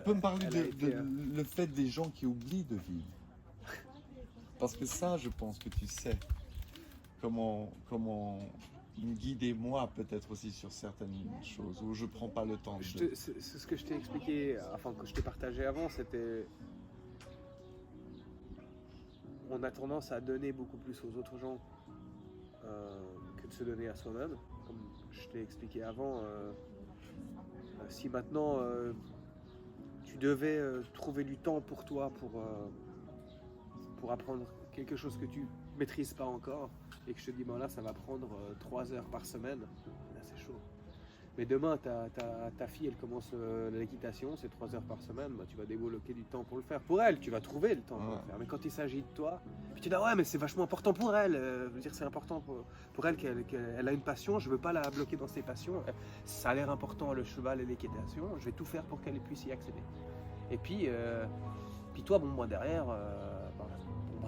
Tu peux me parler elle a de été, le fait des gens qui oublient de vivre? Parce que ça, je pense que tu sais comment me guider moi peut-être aussi sur certaines choses où je prends pas le temps de... c'est ce que je t'ai expliqué, enfin que je t'ai partagé avant, c'était... On a tendance à donner beaucoup plus aux autres gens que de se donner à soi-même. Comme je t'ai expliqué avant, si maintenant tu devais trouver du temps pour toi pour apprendre quelque chose que tu maîtrises pas encore et que je te dis, ben là, ça va prendre 3 heures par semaine, là, c'est chaud. Mais demain, ta fille, elle commence l'équitation, c'est 3 heures par semaine, bah, tu vas débloquer du temps pour le faire. Pour elle, tu vas trouver le temps pour le faire. Mais quand il s'agit de toi, puis tu dis, ah ouais, mais c'est vachement important pour elle. Je veux dire, c'est important pour elle qu'elle a une passion, je veux pas la bloquer dans ses passions. Ça a l'air important, le cheval et l'équitation, je vais tout faire pour qu'elle puisse y accéder. Et puis toi, bon, moi derrière,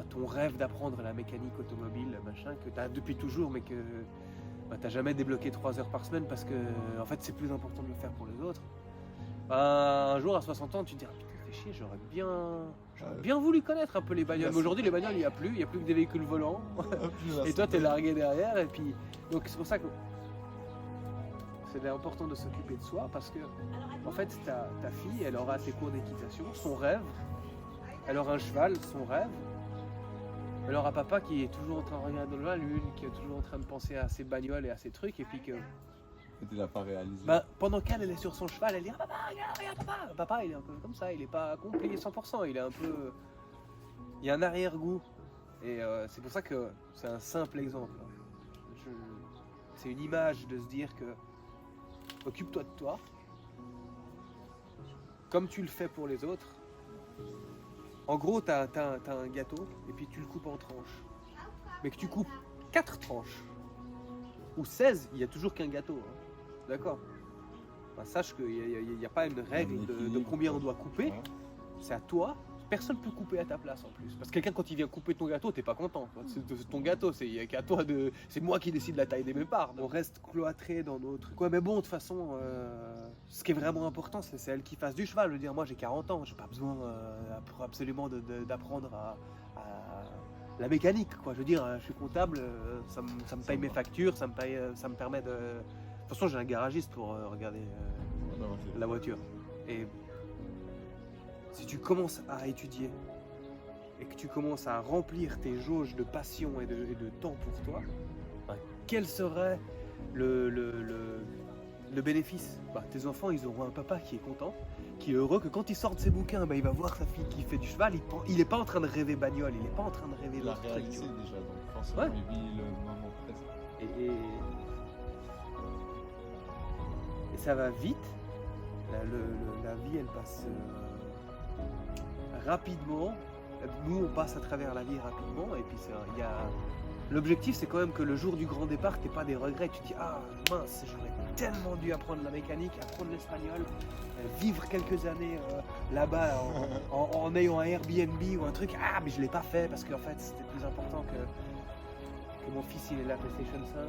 ton rêve d'apprendre la mécanique automobile, machin, que tu as depuis toujours, mais que t'as jamais débloqué 3 heures par semaine parce que en fait c'est plus important de le faire pour les autres. Un jour à 60 ans tu te diras putain fais chier, j'aurais bien voulu connaître un peu les bagnoles. Mais aujourd'hui les bagnoles il n'y a plus que des véhicules volants. Et toi t'es largué derrière et puis donc c'est pour ça que c'est important de s'occuper de soi parce que en fait ta fille elle aura ses cours d'équitation, son rêve, elle aura un cheval, son rêve. Elle aura papa qui est toujours en train de regarder dans la lune, qui est toujours en train de penser à ses bagnoles et à ses trucs, et puis que... Et tu l'as pas réalisé. Pendant qu'elle est sur son cheval, elle dit « Ah papa, regarde papa !» Papa, il est un peu comme ça, il est pas accompli 100%, il est un peu... Il y a un arrière-goût. Et c'est pour ça que c'est un simple exemple. C'est une image de se dire que... Occupe-toi de toi, comme tu le fais pour les autres. En gros, t'as un gâteau et puis tu le coupes en tranches. Mais que tu coupes 4 tranches ou 16, il n'y a toujours qu'un gâteau. Hein. D'accord? Sache qu'il n'y a pas une règle de combien on doit couper. C'est à toi. Personne ne peut couper à ta place en plus. Parce que quelqu'un, quand il vient couper ton gâteau, t'es pas content. C'est ton gâteau, c'est qu'à toi de. C'est moi qui décide la taille de mes parts. On reste cloîtré dans nos trucs. Ouais, mais bon, de toute façon, ce qui est vraiment important, c'est elle qui fasse du cheval. Je veux dire, moi j'ai 40 ans, j'ai pas besoin absolument d'apprendre à la mécanique. Quoi. Je veux dire, je suis comptable, ça me paye mes factures, ça me permet de. De toute façon, j'ai un garagiste pour regarder la voiture. Et si tu commences à étudier et que tu commences à remplir tes jauges de passion et de temps pour toi, quel serait le bénéfice? Tes enfants, ils auront un papa qui est content, qui est heureux, que quand il sort de ses bouquins, il va voir sa fille qui fait du cheval, il n'est pas en train de rêver bagnole, il n'est pas en train de rêver Il a d'autres trucs. réalisé déjà, donc forcément il vit le moment présent. Et ça va vite, la vie elle passe... rapidement, nous on passe à travers la vie rapidement et puis l'objectif c'est quand même que le jour du grand départ t'aies pas des regrets, tu te dis ah mince j'aurais tellement dû apprendre la mécanique, apprendre l'espagnol, vivre quelques années là-bas en ayant un Airbnb ou un truc, mais je l'ai pas fait parce qu'en fait c'était plus important que mon fils il est la PlayStation 5.